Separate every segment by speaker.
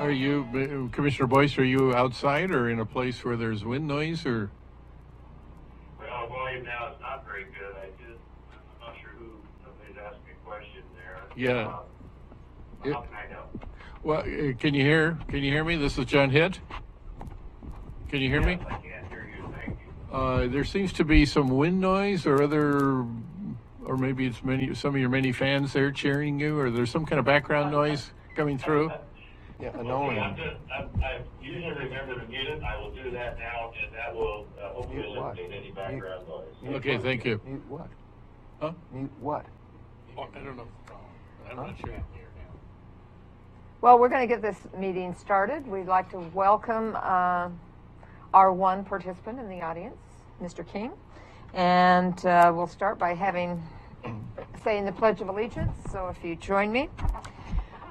Speaker 1: Are you, Commissioner Boyce, are you outside or in a place where there's wind noise or?
Speaker 2: Well, volume now is not very good. I'm not sure who, somebody's asked me a question there.
Speaker 1: Yeah.
Speaker 2: How can I help?
Speaker 1: Well, can you hear me? This is John Hitt. Can you hear me?
Speaker 2: Yes, I can hear you. Thank you.
Speaker 1: There seems to be some wind noise or maybe it's some of your many fans there cheering you, or there's some kind of background noise coming through.
Speaker 3: Yeah,
Speaker 2: Okay, I usually remember to mute it. I will do that now, and that will hopefully eliminate any background noise.
Speaker 1: Okay, thank you.
Speaker 3: Mute what?
Speaker 1: Huh?
Speaker 3: Mute what?
Speaker 1: Oh, I don't know. I'm not sure.
Speaker 4: Well, we're going to get this meeting started. We'd like to welcome our one participant in the audience, Mr. King. And we'll start by saying the Pledge of Allegiance. So if you join me.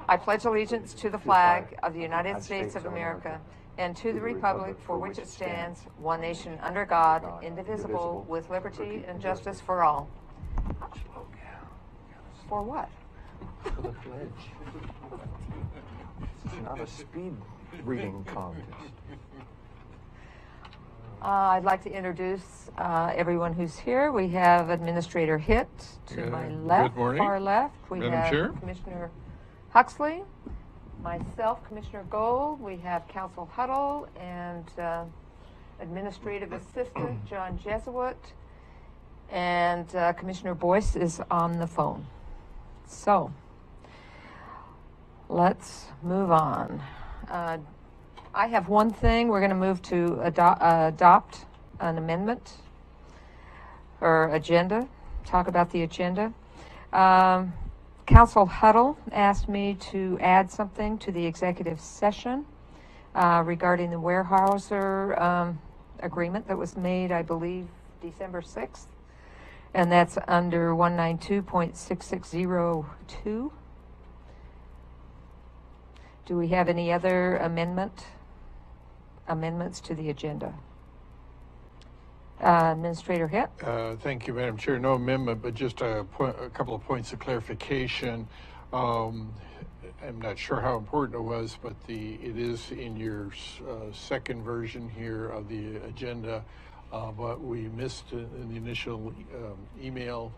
Speaker 4: I pledge allegiance to the flag of the United States of America and to the republic for which it stands, one nation under God, indivisible, with liberty and justice for all. For what?
Speaker 3: For the pledge. It's not a speed reading contest.
Speaker 4: I'd like to introduce everyone who's here. We have Administrator Hitt to my left, far left. We have
Speaker 1: Chair.
Speaker 4: Commissioner Huxley, myself, Commissioner Gold. We have Council Huddle and Administrative Assistant John Jesuit, and Commissioner Boyce is on the phone. So let's move on. I have one thing. We're going to move to adopt an amendment or agenda, talk about the agenda. Council Huddle asked me to add something to the executive session regarding the Weyerhaeuser agreement that was made, I believe, December 6th. And that's under 192.6602. Do we have any other amendments to the agenda? Administrator Hitt.
Speaker 1: Thank you, Madam Chair. No amendment, but just a couple of points of clarification. I'm not sure how important it was, but it is in your second version here of the agenda, but we missed in the initial email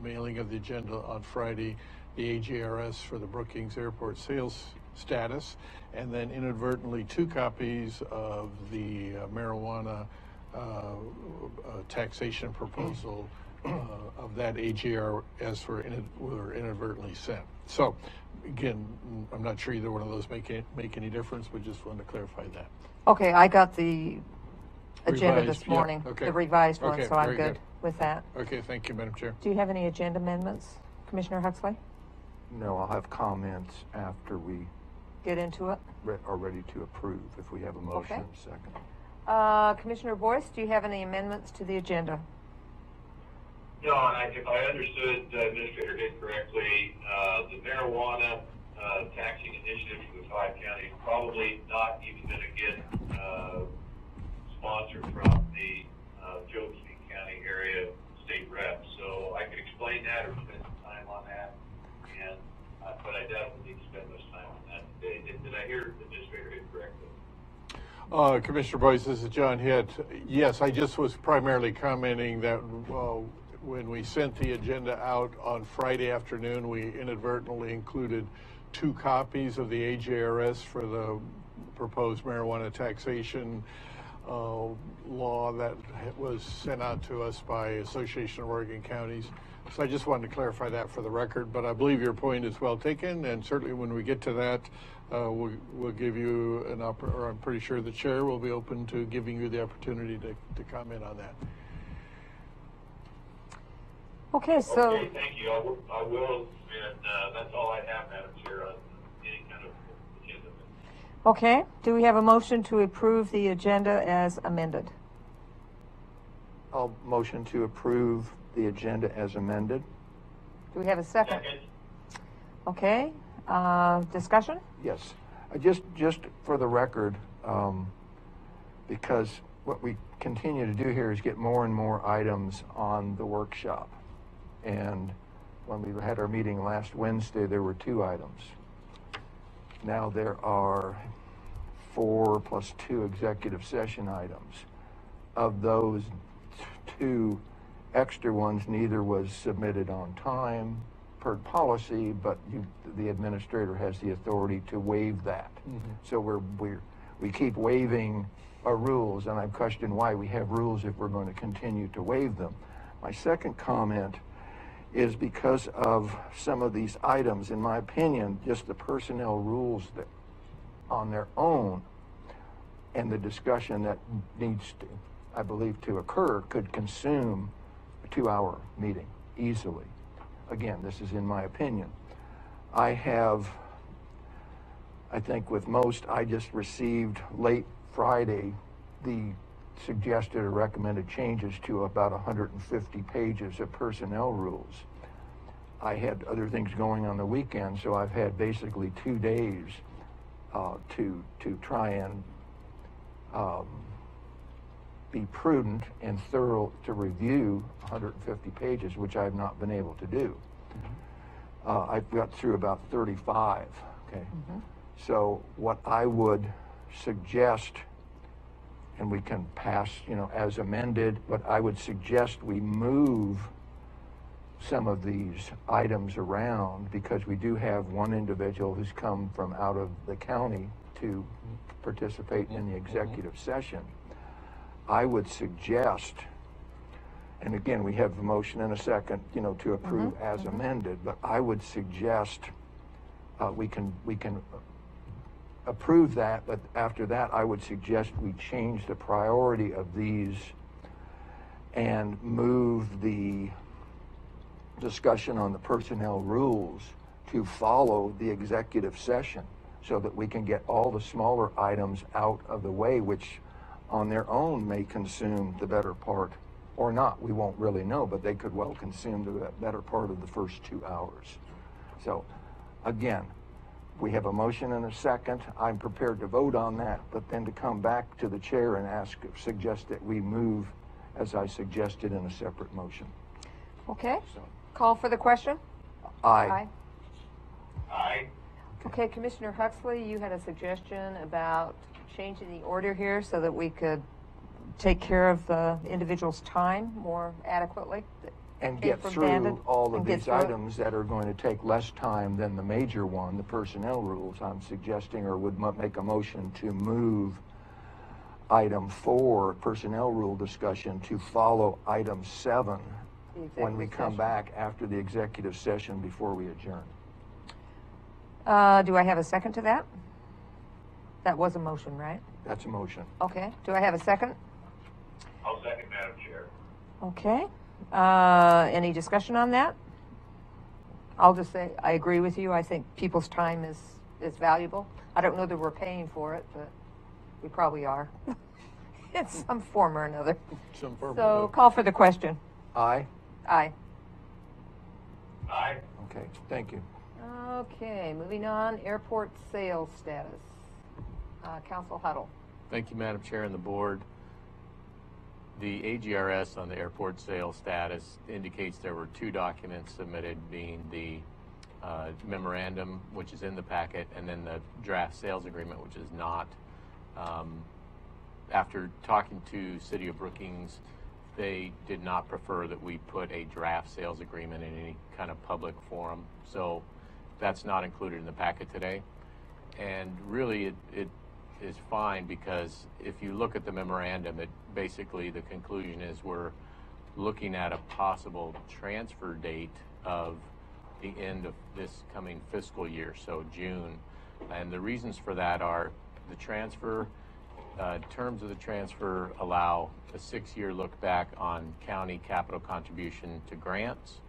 Speaker 1: mailing of the agenda on Friday the AJRS for the Brookings Airport sales status, and then inadvertently 2 copies of the marijuana taxation proposal of that AGRS were inadvertently sent. So again, I'm not sure either one of those make any difference, but just wanted to clarify that.
Speaker 4: Okay, I got the agenda
Speaker 1: Revised,
Speaker 4: this morning,
Speaker 1: yeah, okay.
Speaker 4: the revised one,
Speaker 1: Okay,
Speaker 4: so I'm
Speaker 1: very
Speaker 4: good with that.
Speaker 1: Okay, thank you, Madam Chair.
Speaker 4: Do you have any agenda amendments, Commissioner Huxley?
Speaker 3: No, I'll have comments after we
Speaker 4: Get into it.
Speaker 3: are ready to approve, if we have a motion
Speaker 4: Okay.
Speaker 3: and a second.
Speaker 4: Commissioner Boyce, do you have any amendments to the agenda?
Speaker 2: No, and if I understood Administrator Hitt correctly, the marijuana taxing initiative for the 5 counties probably not even going to get sponsored from the Josephine County area state rep. So I could explain that or spend some time on that, and but I definitely need to spend much time on that today. Did I hear Administrator Hitt correctly?
Speaker 1: Commissioner Boyce, this is John Hitt. Yes, I just was primarily commenting that when we sent the agenda out on Friday afternoon, we inadvertently included 2 copies of the AJRS for the proposed marijuana taxation law that was sent out to us by Association of Oregon Counties. So I just wanted to clarify that for the record, but I believe your point is well taken, and certainly when we get to that, we'll give you or I'm pretty sure the chair will be open to giving you the opportunity to comment on that.
Speaker 4: Okay, so.
Speaker 2: Okay, thank you. I will, and that's all I have, Madam Chair, on any kind of agenda.
Speaker 4: Okay, do we have a motion to approve the agenda as amended?
Speaker 3: I'll motion to approve the agenda as amended.
Speaker 4: Do we have a second?
Speaker 2: Second.
Speaker 4: Okay, discussion?
Speaker 3: Yes. Just for the record, because what we continue to do here is get more and more items on the workshop. And when we had our meeting last Wednesday, there were 2 items. Now there are 4 plus 2 executive session items. Of those 2 extra ones, neither was submitted on time per policy, but the administrator has the authority to waive that. So we keep waiving our rules, and I question why we have rules if we're going to continue to waive them. My second comment is because of some of these items, in my opinion, just the personnel rules that on their own and the discussion that needs to, I believe, to occur could consume a 2-hour meeting easily. Again, this is in my opinion. I think with most, I just received late Friday the suggested or recommended changes to about 150 pages of personnel rules. I had other things going on the weekend, so I've had basically 2 days to try and be prudent and thorough to review 150 pages, which I've not been able to do. I've got through about 35, okay? So what I would suggest, and we can pass, as amended, but I would suggest we move some of these items around because we do have one individual who's come from out of the county to participate in the executive session. I would suggest, and again, we have a motion and a second, to approve as amended, but I would suggest we can approve that, but after that, I would suggest we change the priority of these and move the discussion on the personnel rules to follow the executive session so that we can get all the smaller items out of the way, which on their own may consume the better part, or not, we won't really know, but they could well consume the better part of the first 2 hours. So again, we have a motion and a second. I'm prepared to vote on that, but then to come back to the chair and suggest that we move as I suggested in a separate motion.
Speaker 4: Okay. Call for the question?
Speaker 3: Aye.
Speaker 2: Aye.
Speaker 4: Okay, Commissioner Huxley, you had a suggestion about changing the order here so that we could take care of the individual's time more adequately.
Speaker 3: And get through all of these items that are going to take less time than the major one, the personnel rules. I'm suggesting, or would make a motion to move item 4, personnel rule discussion, to follow item 7 when we come back after the executive session before we adjourn.
Speaker 4: Do I have a second to that? That was a motion, right?
Speaker 3: That's a motion.
Speaker 4: Okay. Do I have a second?
Speaker 2: I'll second, Madam Chair.
Speaker 4: Okay. Any discussion on that? I'll just say I agree with you. I think people's time is valuable. I don't know that we're paying for it, but we probably are in some form or another. So call for the question.
Speaker 3: Aye?
Speaker 4: Aye.
Speaker 2: Aye.
Speaker 3: Okay, thank you.
Speaker 4: Okay, moving on, airport sales status. Council Huddle.
Speaker 5: Thank you, Madam Chair and the board. The AGRS on the airport sales status indicates there were 2 documents submitted, being the memorandum, which is in the packet, and then the draft sales agreement, which is not. After talking to City of Brookings, they did not prefer that we put a draft sales agreement in any kind of public forum. So that's not included in the packet today. And really it is fine, because if you look at the memorandum, it basically, the conclusion is we're looking at a possible transfer date of the end of this coming fiscal year, so June. And the reasons for that are the transfer, terms of the transfer allow a 6-year look back on county capital contribution to grants.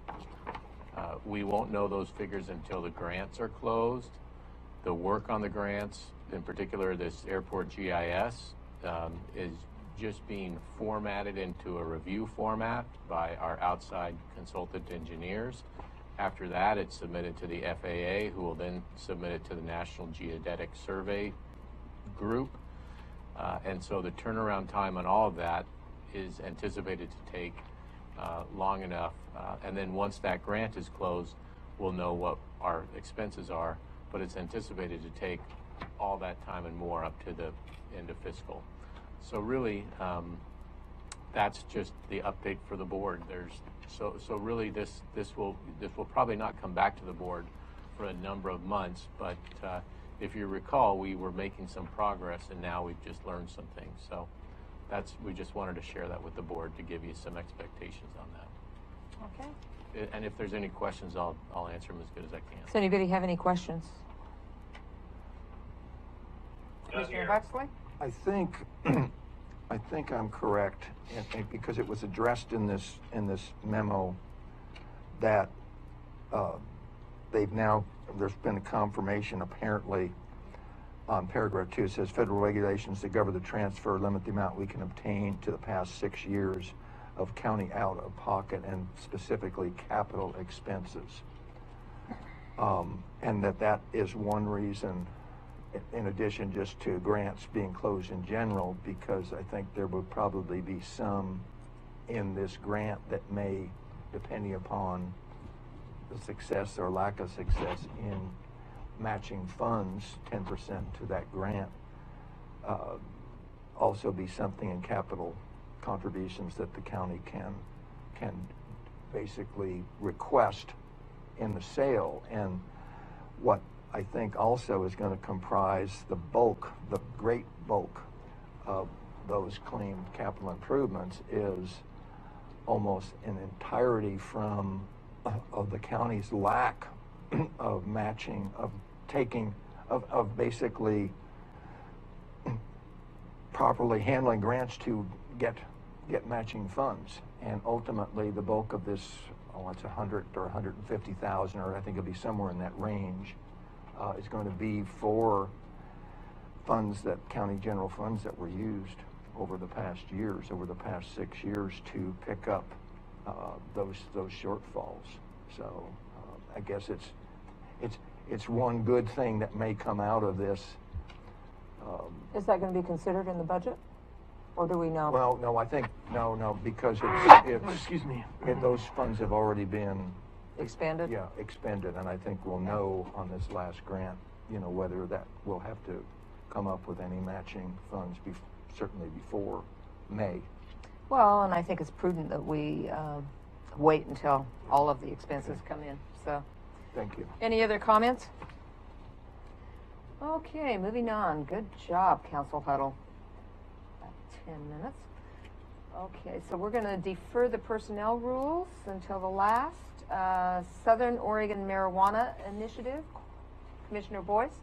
Speaker 5: We won't know those figures until the grants are closed. The work on the grants, in particular this airport GIS, is just being formatted into a review format by our outside consultant engineers. After that, it's submitted to the FAA, who will then submit it to the National Geodetic Survey Group. And so the turnaround time on all of that is anticipated to take long enough. And then once that grant is closed, we'll know what our expenses are. but it's anticipated to take all that time and more up to the end of fiscal. So really, that's just the update for the board. So really this will probably not come back to the board for a number of months, but if you recall, we were making some progress, and now we've just learned some things. So we just wanted to share that with the board to give you some expectations on that.
Speaker 4: Okay.
Speaker 5: And if there's any questions, I'll answer them as good as I can.
Speaker 4: Does anybody have any questions? Commissioner Huxley?
Speaker 3: I think I'm correct, and because it was addressed in this memo that there's been a confirmation apparently on paragraph 2. It says federal regulations that govern the transfer limit the amount we can obtain to the past 6 years of county out-of-pocket and specifically capital expenses, and that is one reason, in addition just to grants being closed in general, because I think there would probably be some in this grant that may, depending upon the success or lack of success in matching funds, 10% to that grant, also be something in capital contributions that the county can basically request in the sale. And what I think also is going to comprise the great bulk of those claimed capital improvements is almost an entirety of the county's lack of matching, of basically properly handling grants to get matching funds. And ultimately the bulk of this, it's 100 or 150,000, or I think it'll be somewhere in that range, is going to be for funds, that county general funds that were used over the past 6 years to pick up those shortfalls. So I guess it's one good thing that may come out of this.
Speaker 4: Is that going to be considered in the budget, or do we know?
Speaker 3: Well, no, I think no, because it's excuse me, those funds have already been
Speaker 4: Expanded?
Speaker 3: Yeah, expended, and I think we'll know on this last grant, whether that we'll have to come up with any matching funds certainly before May.
Speaker 4: Well, and I think it's prudent that we wait until all of the expenses come in. So,
Speaker 3: thank you.
Speaker 4: Any other comments? Okay, moving on. Good job, Council Huddle. About 10 minutes. Okay, so we're going to defer the personnel rules until the last. Southern Oregon Marijuana Initiative. Commissioner Boyce?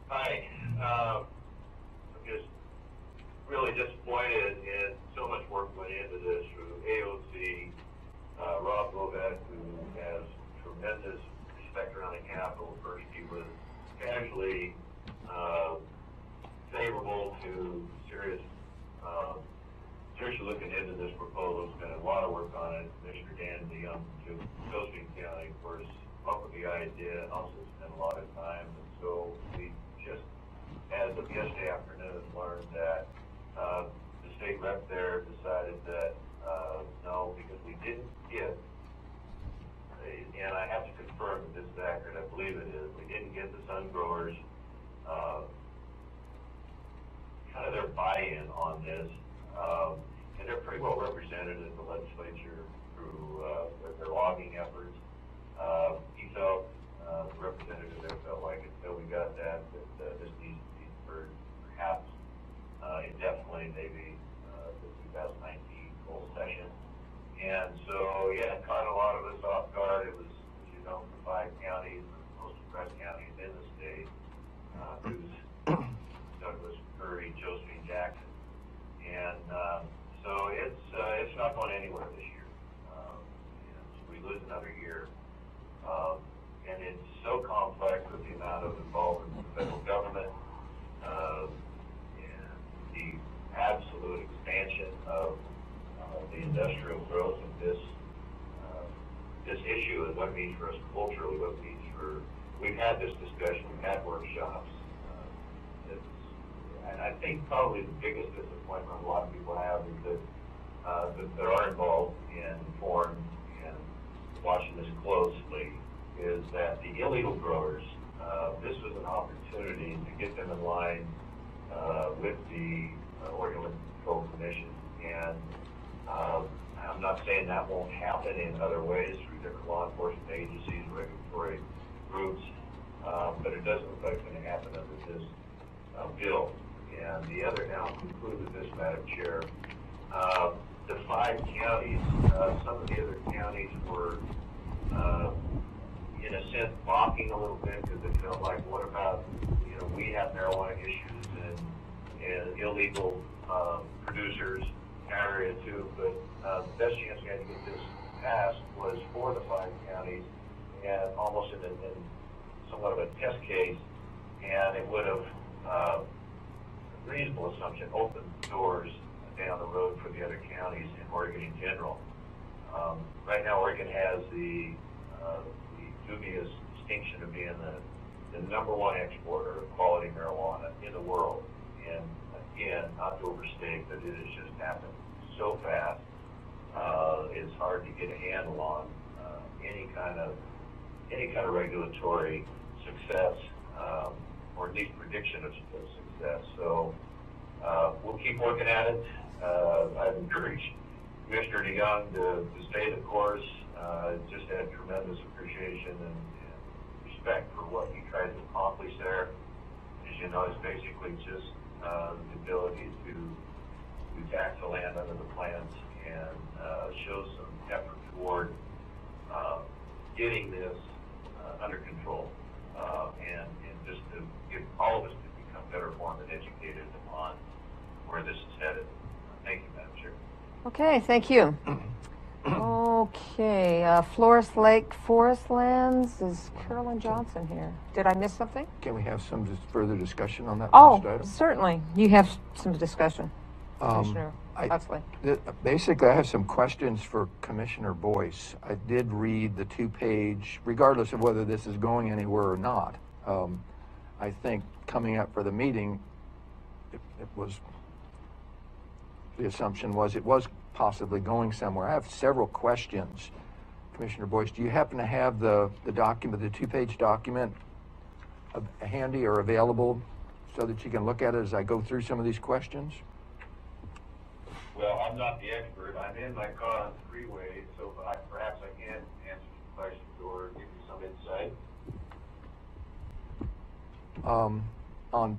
Speaker 2: Hi. I'm just really disappointed in so much work went into this through AOC, Rob Lovett, who has tremendous respect around the Capitol. First, he was casually favorable to seriously looking into this proposal, spent a lot of work on it. Commissioner Dan DeYoung to Josephine County, of course, up with the idea, and also spent a lot of time. And so we just, as of yesterday afternoon, learned that the state rep there decided that no, because we didn't get, and I have to confirm that this is accurate, I believe it is, we didn't get the sun growers kind of their buy-in on this. And they're pretty well represented in the legislature through their logging efforts. He felt, the representative there felt like until we got that this needs to be deferred, perhaps indefinitely, maybe the 2019 full session. And so, yeah, it caught a lot of us off guard. It was, as you know, the 5 counties, the most depressed counties in the state, who's Douglas, Curry, Josephine, Jackson. And so it's not going anywhere this year. So we lose another year. And it's so complex with the amount of involvement in the federal government and the absolute expansion of the industrial growth of this issue and what it means for us culturally, what it means for, we've had this discussion, we've had workshops. And I think probably the biggest disappointment a lot of people have is that are involved in foreign and watching this closely, is that the illegal growers, this was an opportunity to get them in line with the Oregon Liquor Control Commission. And I'm not saying that won't happen in other ways through different law enforcement agencies, regulatory groups, but it doesn't look like it's going to happen under this bill. And the other, now I'll conclude with this, Madam Chair. The 5 counties, some of the other counties were, in a sense, balking a little bit because they felt like, what about, we have marijuana issues and illegal producers in our area too, but the best chance we had to get this passed was for the 5 counties, and almost in somewhat of a test case, and it would have, a reasonable assumption, opened doors down the road for the other counties in Oregon in general. Right now, Oregon has the dubious distinction of being the #1 exporter of quality marijuana in the world. And again, not to overstate, but it has just happened so fast. It's hard to get a handle on any kind of regulatory success, or at least prediction of success. So we'll keep working at it. I've encouraged Commissioner DeYoung to stay the course. Just had tremendous appreciation and respect for what he tried to accomplish there. As you know, it's basically just the ability to tax the land under the plants and show some effort toward getting this under control, and just to get all of us to become better informed and educated on where this is headed. Thank you, Madam Chair.
Speaker 4: Okay, thank you. Okay, Flores Lake Forest Lands, is Carolyn Johnson here? Did I miss something?
Speaker 3: Can we have some further discussion on that last item?
Speaker 4: Certainly. You have some discussion, Commissioner Huxley.
Speaker 3: Basically, I have some questions for Commissioner Boyce. I did read the 2-page, regardless of whether this is going anywhere or not. I think coming up for the meeting, the assumption was it was possibly going somewhere. I have several questions. Commissioner Boyce, do you happen to have the document, the 2-page document handy or available so that you can look at it as I go through some of these questions?
Speaker 2: Well, I'm not the expert. I'm in my car on the freeway, so perhaps I can answer some questions or give you some insight.
Speaker 3: On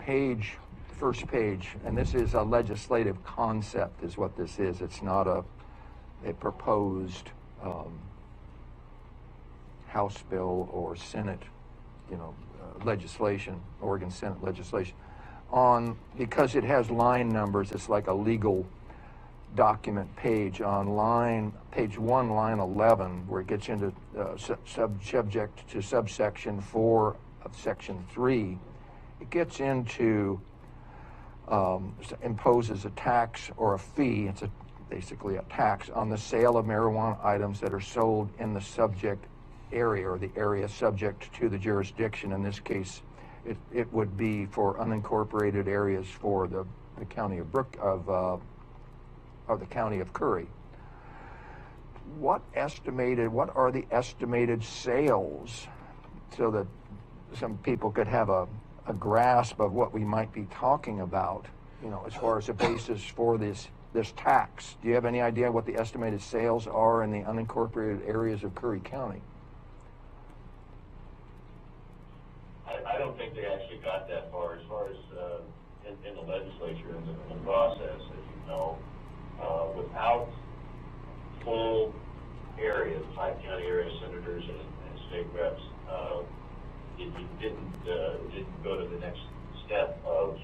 Speaker 3: first page, and this is a legislative concept is what this is. It's not a proposed House bill or Senate, legislation, Oregon Senate legislation. Because it has line numbers, it's like a legal document page. On page 1, line 11, where it gets into subject to subsection 4 of section 3, it gets into imposes a tax or a fee. It's basically a tax on the sale of marijuana items that are sold in the subject area or the area subject to the jurisdiction. In this case, it would be for unincorporated areas for the county of the county of Curry. What are the estimated sales, so that some people could have a grasp of what we might be talking about, as far as a basis for this tax? Do you have any idea what the estimated sales are in the unincorporated areas of Curry County?
Speaker 2: I don't think they actually got that far. As far as in the legislature and the process, as you know, without full areas, 5 county area senators and state reps, it didn't go to the next step of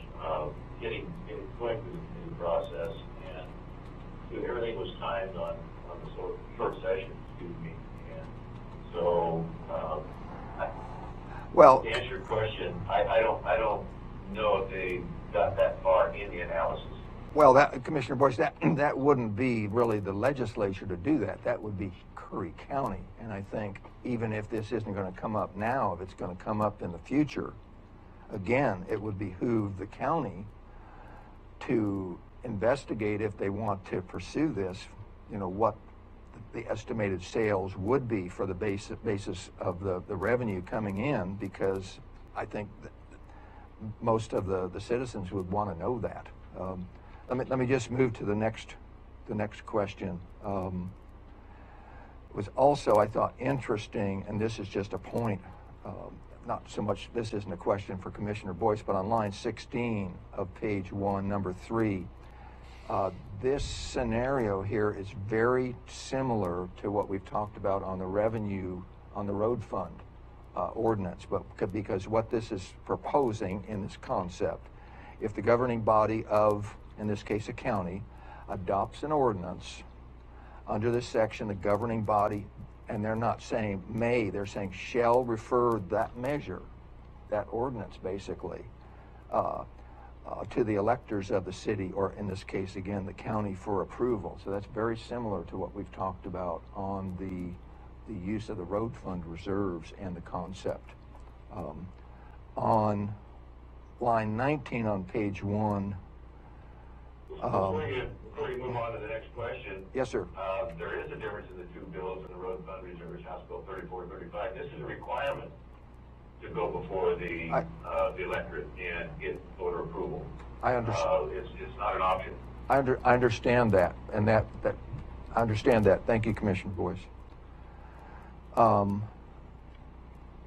Speaker 2: getting going through the process, and everything was timed on the short session, and so
Speaker 3: well,
Speaker 2: to answer your question, I don't know if they got that far in the analysis.
Speaker 3: Well, Commissioner Boyce, that wouldn't be really the legislature to do that. That would be Curry County. And I think even if this isn't going to come up now, if it's going to come up in the future, again, it would behoove the county to investigate, if they want to pursue this, what the estimated sales would be for the basis of the revenue coming in, because I think that most of the citizens would want to know that. Let me just move to the next question. It was also, I thought, interesting, and this is just a point, not so much, this isn't a question for Commissioner Boyce, but on line 16 of page 1, number 3, this scenario here is very similar to what we've talked about on the revenue, on the road fund ordinance, but because what this is proposing in this concept, if the governing body of, in this case, a county, adopts an ordinance under this section, the governing body, and they're not saying may, they're saying shall refer that measure, that ordinance basically, to the electors of the city, or in this case, again, the county, for approval. So that's very similar to what we've talked about on the use of the road fund reserves and the concept. On line 19 on page 1.
Speaker 2: Before you move on to the next question.
Speaker 3: Yes, sir.
Speaker 2: There is a difference in the two bills in the road fund reserves, House Bill 34 and 35. This is a requirement to go before the electorate and get voter approval.
Speaker 3: I understand.
Speaker 2: It's not an option.
Speaker 3: I understand that, and that I understand that. Thank you, Commissioner Boyce.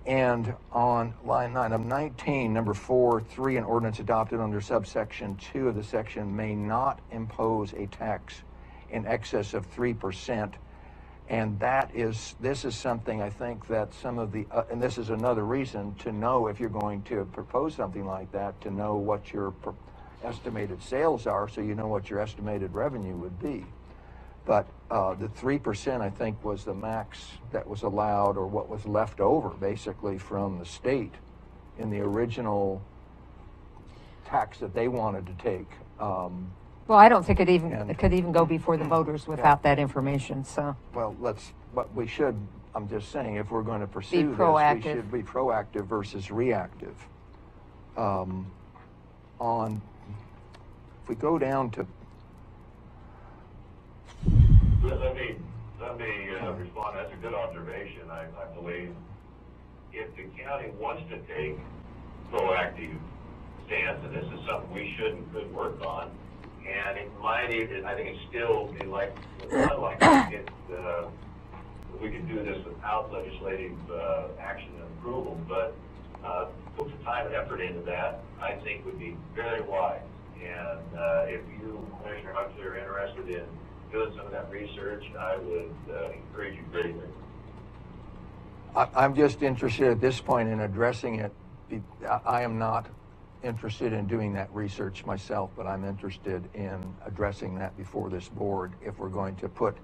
Speaker 3: And on line 9 of 19, number 4.3, an ordinance adopted under subsection 2 of the section may not impose a tax in excess of 3%. And this is something I think that some of the, and this is another reason to know, if you're going to propose something like that, to know what your estimated sales are, so you know what your estimated revenue would be. But the 3%, I think, was the max that was allowed, or what was left over, basically, from the state in the original tax that they wanted to take.
Speaker 4: Well, I don't think it could even go before the voters without that information, so.
Speaker 3: Well, but we should, I'm just saying, if we're going to pursue this, we should be proactive versus reactive. If we go down to...
Speaker 2: Let me respond. That's a good observation. I believe if the county wants to take proactive stance, and this is something we should and could work on, and it might even, I think it's still be like, unlikely we could do this without legislative action and approval, but put some time and effort into that, I think would be very wise. And if you, Commissioner Huxley, are interested in doing some of that research, I would encourage you greatly.
Speaker 3: I'm just interested at this point in addressing it. I am not interested in doing that research myself, but I'm interested in addressing that before this board. If we're going to put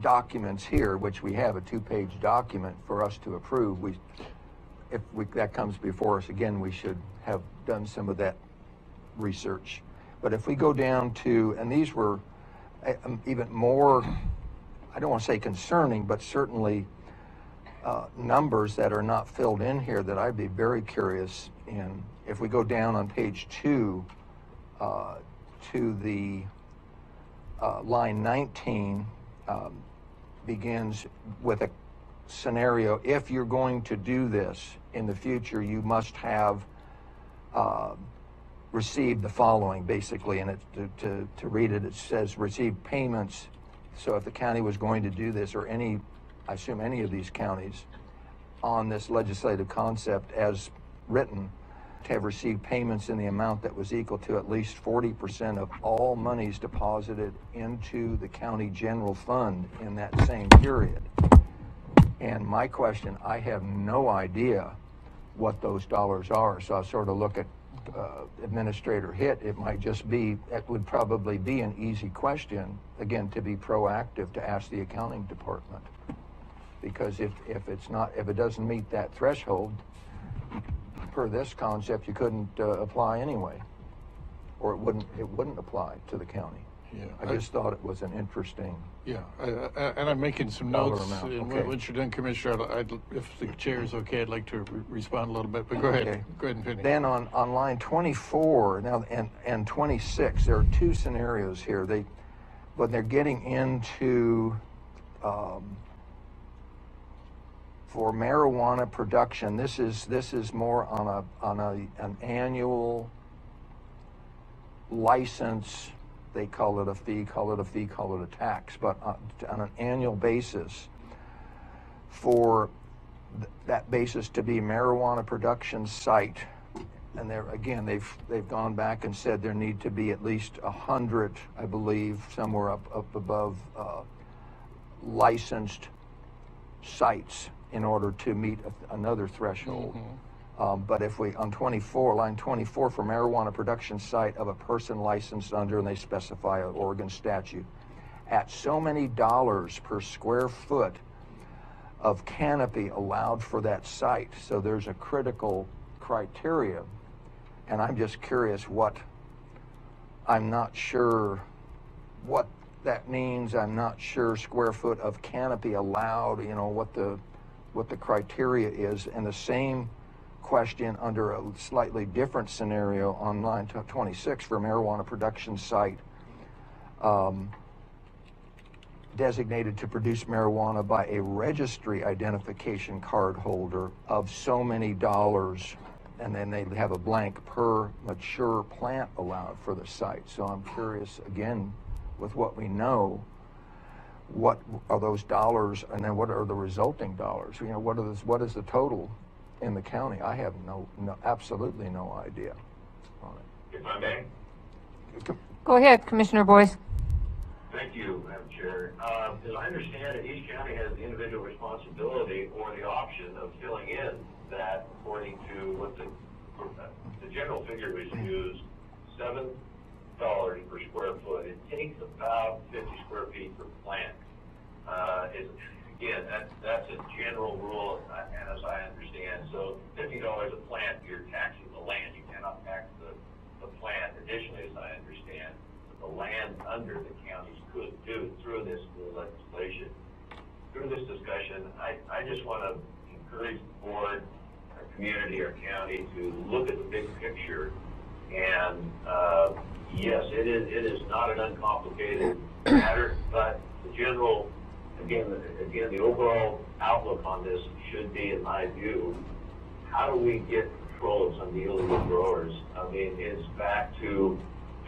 Speaker 3: documents here, which we have a 2-page document for us to approve, if that comes before us again, we should have done some of that research. But if we go down to, and these were even more, I don't want to say concerning, but certainly numbers that are not filled in here that I'd be very curious in. If we go down on page 2 to the line 19, begins with a scenario. If you're going to do this in the future, you must have received the following, basically, and to read it, it says receive payments. So if the county was going to do this, or any, I assume any of these counties, on this legislative concept as written, to have received payments in the amount that was equal to at least 40% of all monies deposited into the county general fund in that same period. And my question, I have no idea what those dollars are, so I sort of look at Administrator Hitt. It might just be, it would probably be an easy question, again, to be proactive, to ask the accounting department. Because if it doesn't meet that threshold, per this concept, you couldn't apply anyway, or it wouldn't apply to the county.
Speaker 1: Yeah,
Speaker 3: I just thought it was an interesting.
Speaker 1: Yeah, and I'm making some
Speaker 3: Dollar
Speaker 1: notes.
Speaker 3: amount.
Speaker 1: And
Speaker 3: Okay.
Speaker 1: once you're done, Commissioner, if the chair is okay, I'd like to respond a little bit. But go ahead.
Speaker 3: Okay.
Speaker 1: Go ahead and finish.
Speaker 3: Then on line 24 now and 26, there are two scenarios here. When they're getting into for marijuana production, this is more on an annual license. They call it a fee, call it a tax, but on an annual basis, for that basis to be marijuana production site. And there again, they've gone back and said there need to be at least 100, I believe, somewhere up above licensed sites in order to meet another threshold. But if we, on 24, line 24, for marijuana production site of a person licensed under, and they specify an Oregon statute, at so many dollars per square foot of canopy allowed for that site. So there's a critical criteria, and I'm just curious I'm not sure what that means. I'm not sure square foot of canopy allowed, what the criteria is. And the same question under a slightly different scenario on line 26 for marijuana production site designated to produce marijuana by a registry identification card holder of so many dollars, and then they have a blank per mature plant allowed for the site. So I'm curious, again, with what we know, what are those dollars, and then what are the resulting dollars? What is the total in the county? I have absolutely no idea on it.
Speaker 2: If I may?
Speaker 4: Go ahead, Commissioner Boyce.
Speaker 2: Thank you, Madam Chair. As I understand it, each county has the individual responsibility or the option of filling in that according to what the general figure was used, $7 per square foot. It takes about 50 square feet per plant. Again, that's a general rule, and as I understand, so $50 a plant, you're taxing the land. You cannot tax the plant. Additionally, as I understand, the land under the counties could do through this new legislation. Through this discussion, I just want to encourage the board, our community, our county to look at the big picture. And yes, it is not an uncomplicated matter, but the general, again, the overall outlook on this should be, in my view, how do we get control of some of the illegal growers? I mean, it's back to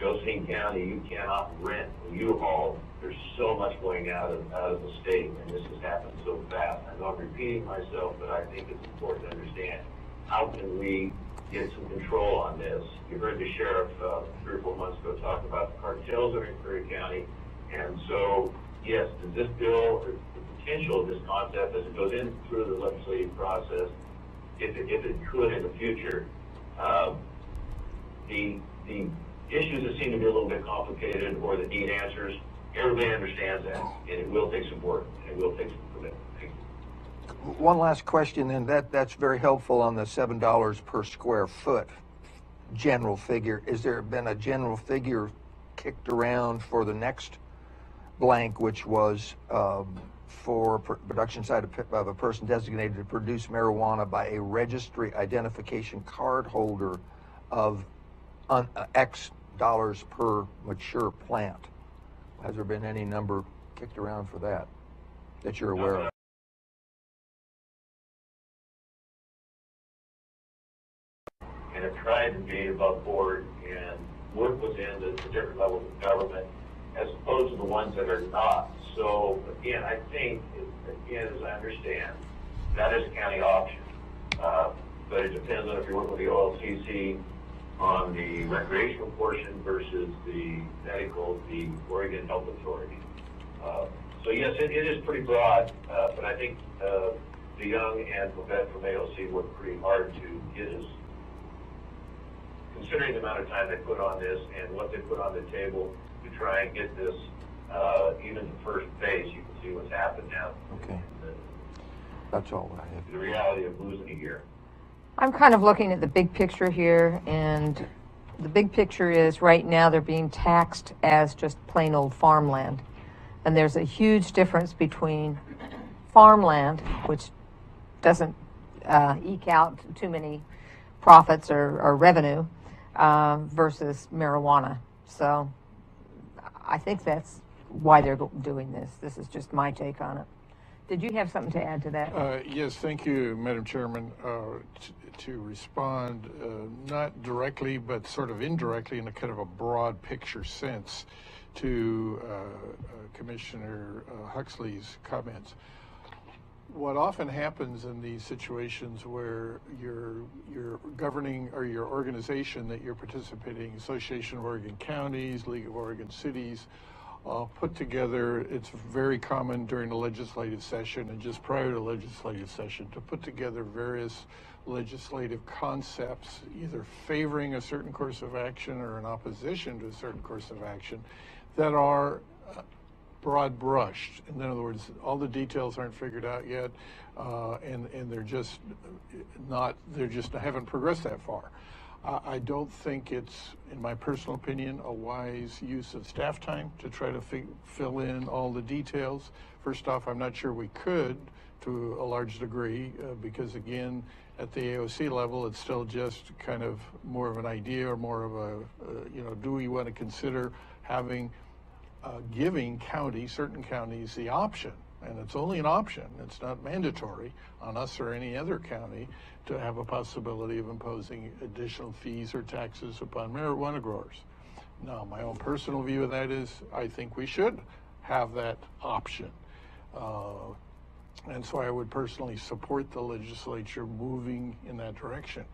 Speaker 2: Josephine County. You cannot rent a U-Haul. There's so much going out of the state, and this has happened so fast. I know I'm repeating myself, but I think it's important to understand how can we get some control on this. You heard the sheriff 3 or 4 months ago talk about the cartels that are in Curry County, and so yes, does this bill, or the potential of this concept as it goes in through the legislative process, if it could in the future, the issues that seem to be a little bit complicated or that need answers, everybody understands that, and it will take some work, and it will take some commitment. Thank you.
Speaker 3: One last question, and that's very helpful on the $7 per square foot general figure. Is there been a general figure kicked around for the next blank, which was for production site of a person designated to produce marijuana by a registry identification card holder of X dollars per mature plant? Has there been any number kicked around for that you're aware of?
Speaker 2: And have tried to be above board and work within the different levels of government as opposed to the ones that are not. So again, I think, as I understand, that is a county option. But it depends on if you're working with the OLCC on the recreational portion versus the medical, the Oregon Health Authority. So yes, it is pretty broad, but I think the young and Babette from AOC worked pretty hard to get us, considering the amount of time they put on this and what they put on the table to try and get this even to first base. You can see what's happened now.
Speaker 3: Okay. That's all I have.
Speaker 2: The reality of losing a year.
Speaker 4: I'm kind of looking at the big picture here, and the big picture is right now they're being taxed as just plain old farmland. And there's a huge difference between farmland, which doesn't eke out too many profits or revenue, versus marijuana. So I think that's why they're doing this. This is just my take on it. Did you have something to add to that?
Speaker 1: Yes, thank you, Madam Chairman. To respond, not directly, but sort of indirectly in a kind of a broad picture sense to Commissioner Huxley's comments. What often happens in these situations where your governing or your organization that you're participating, Association of Oregon Counties, League of Oregon Cities, put together, it's very common during a legislative session and just prior to legislative session to put together various legislative concepts, either favoring a certain course of action or in opposition to a certain course of action, that are broad brushed. In other words, all the details aren't figured out yet, and they're just haven't progressed that far. I don't think it's, in my personal opinion, a wise use of staff time to try to fill in all the details. First off, I'm not sure we could to a large degree because, again, at the AOC level, it's still just kind of more of an idea or more of a, do we want to consider having, giving certain counties the option, and it's only an option, it's not mandatory on us or any other county, to have a possibility of imposing additional fees or taxes upon marijuana growers. Now, my own personal view of that is I think we should have that option. And so I would personally support the legislature moving in that direction.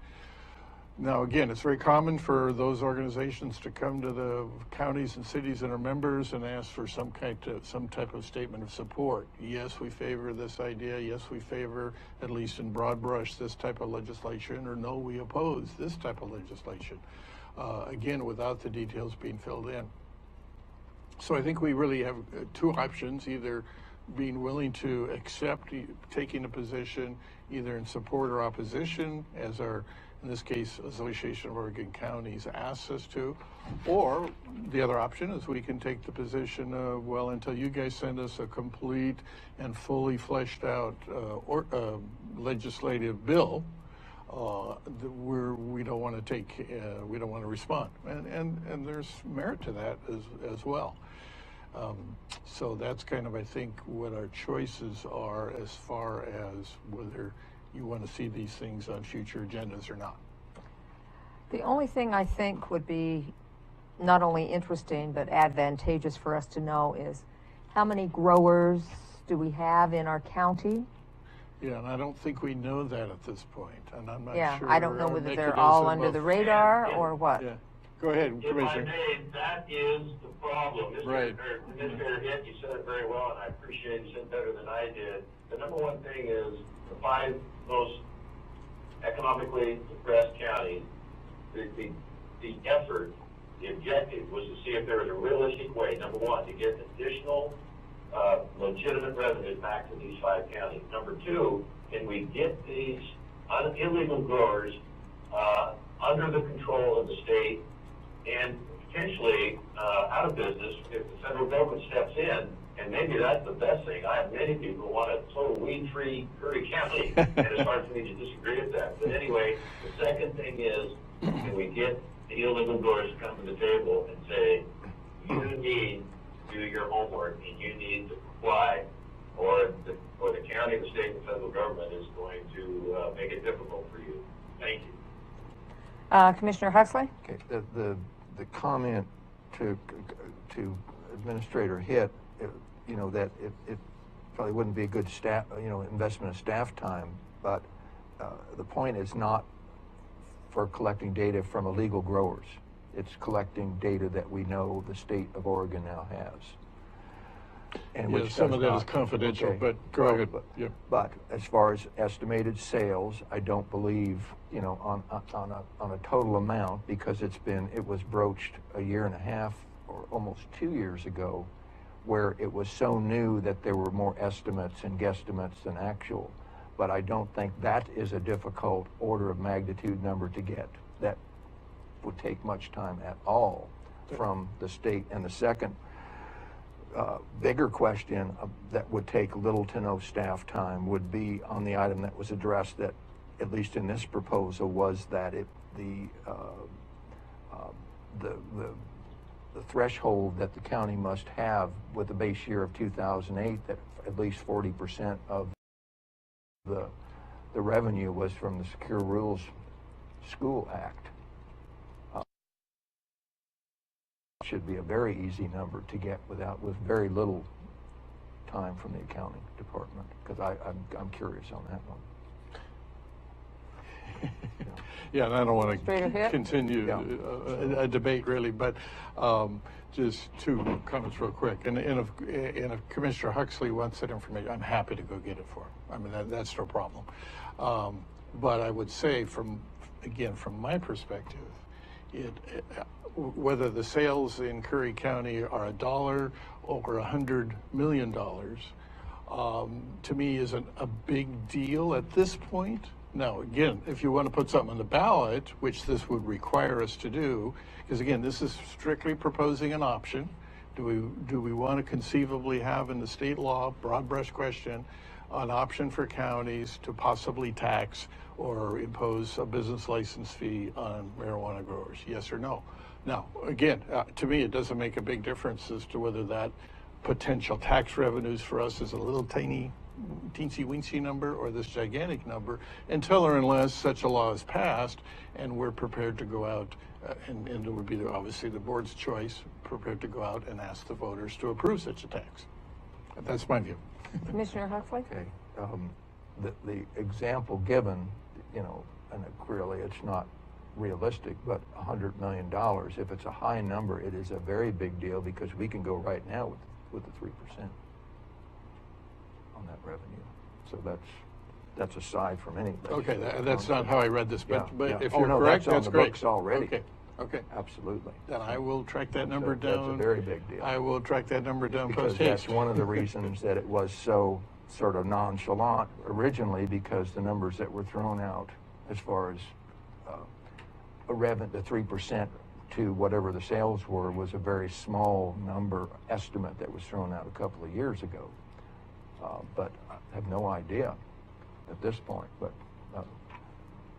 Speaker 1: Now, again, it's very common for those organizations to come to the counties and cities that are members and ask for some type of statement of support. Yes, we favor this idea. Yes, we favor, at least in broad brush, this type of legislation, or no, we oppose this type of legislation. Again, without the details being filled in. So I think we really have two options, either being willing to accept taking a position either in support or opposition, as our, in this case, Association of Oregon Counties asks us to, or the other option is we can take the position of, well, until you guys send us a complete and fully fleshed out legislative bill, we don't want to respond, and there's merit to that as well. So that's kind of, I think, what our choices are as far as whether you want to see these things on future agendas or not.
Speaker 4: The only thing I think would be not only interesting but advantageous for us to know is how many growers do we have in our county?
Speaker 1: Yeah, and I don't think we know that at this point, and I'm not sure.
Speaker 4: I don't know whether they're all under the radar or what.
Speaker 1: Yeah. Go ahead,
Speaker 2: If
Speaker 1: Commissioner.
Speaker 2: I may, that is the problem.
Speaker 1: Right.
Speaker 2: Mr. Hitt, you said it very well, and I appreciate you said it better than I did. The number one thing is the 5 most economically depressed counties, the effort, the objective was to see if there was a realistic way, number one, to get additional legitimate revenue back to these 5 counties. Number 2, can we get these illegal growers under the control of the state and potentially out of business if the federal government steps in? And maybe that's the best thing. I have many people who want a total weed-free Curry County, and it's hard for me to disagree with that. But anyway, the second thing is, can we get the illegal growers to come to the table and say, you need to do your homework and you need to comply, or the county, the state, and the federal government is going to make it difficult for you. Thank you.
Speaker 4: Commissioner Huxley?
Speaker 3: Okay, the comment to Administrator Hitt, that it probably wouldn't be a good staff, investment of staff time, but the point is not for collecting data from illegal growers. It's collecting data that we know the state of Oregon now has. And
Speaker 1: Yeah,
Speaker 3: which
Speaker 1: some
Speaker 3: does
Speaker 1: of that
Speaker 3: not-
Speaker 1: is confidential,
Speaker 3: okay.
Speaker 1: but go ahead. Yeah.
Speaker 3: But as far as estimated sales, I don't believe, on a total amount, because it was broached a year and a half or almost 2 years ago, where it was so new that there were more estimates and guesstimates than actual. But I don't think that is a difficult order of magnitude number to get. That would take much time at all from the state. And the second bigger question that would take little to no staff time would be on the item that was addressed, that at least in this proposal, was that the the threshold that the county must have with the base year of 2008, that at least 40% of the revenue was from the Secure Rules School Act. Should be a very easy number to get with very little time from the accounting department, because I'm curious on that one.
Speaker 1: Yeah, and I don't want
Speaker 4: Administrator
Speaker 1: to
Speaker 4: Hitt?
Speaker 1: continue a debate really, but just two comments real quick. And if Commissioner Huxley wants that information, I'm happy to go get it for him. I mean, that's no problem. But I would say, from my perspective, whether the sales in Curry County are $1 or $100 million, to me isn't a big deal at this point. Now, again, if you want to put something on the ballot, which this would require us to do, because again, this is strictly proposing an option. Do we want to conceivably have in the state law, broad brush question, an option for counties to possibly tax or impose a business license fee on marijuana growers? Yes or no? Now, again, to me, it doesn't make a big difference as to whether that potential tax revenues for us is a little tiny, teensy-weensy number or this gigantic number, until or unless such a law is passed and we're prepared to go out, and it would be obviously the board's choice, prepared to go out and ask the voters to approve such a tax. That's my view.
Speaker 4: Commissioner Huxley?
Speaker 3: Okay. The example given, and really it's not realistic, but $100 million, if it's a high number, it is a very big deal, because we can go right now with the 3% on that revenue. So that's aside from any.
Speaker 1: Okay, that's not how I read this, but if you're
Speaker 3: no,
Speaker 1: correct, that's
Speaker 3: on the
Speaker 1: great.
Speaker 3: books already.
Speaker 1: Okay.
Speaker 3: Absolutely.
Speaker 1: Then I will track that number down.
Speaker 3: That's a very big deal.
Speaker 1: I will track that number down
Speaker 3: Because
Speaker 1: post haste.
Speaker 3: that's one of the reasons that it was so sort of nonchalant originally, because the numbers that were thrown out as far as the 3% to whatever the sales were was a very small number estimate that was thrown out a couple of years ago. But I have no idea at this point, but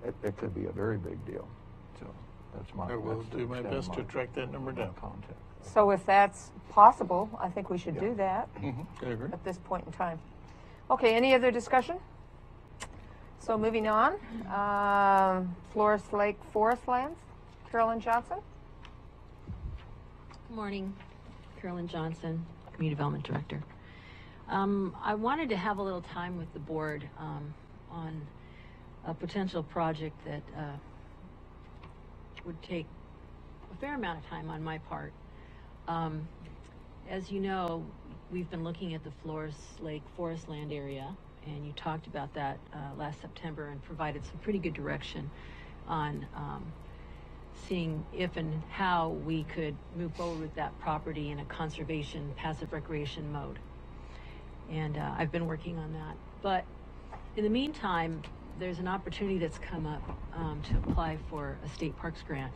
Speaker 3: it could be a very big deal. So that's my.
Speaker 1: I will do my best to track that number down.
Speaker 3: Contact.
Speaker 4: So if that's possible, I think we should do that
Speaker 1: I agree.
Speaker 4: at this point in time. Okay, any other discussion? So moving on, Flores Lake Forest Lands, Carolyn Johnson.
Speaker 6: Good morning, Carolyn Johnson, Community Development Director. I wanted to have a little time with the board on a potential project that would take a fair amount of time on my part. As you know, we've been looking at the Flores Lake Forest Land area, and you talked about that last September and provided some pretty good direction on seeing if and how we could move forward with that property in a conservation, passive recreation mode. And I've been working on that. But in the meantime, there's an opportunity that's come up to apply for a state parks grant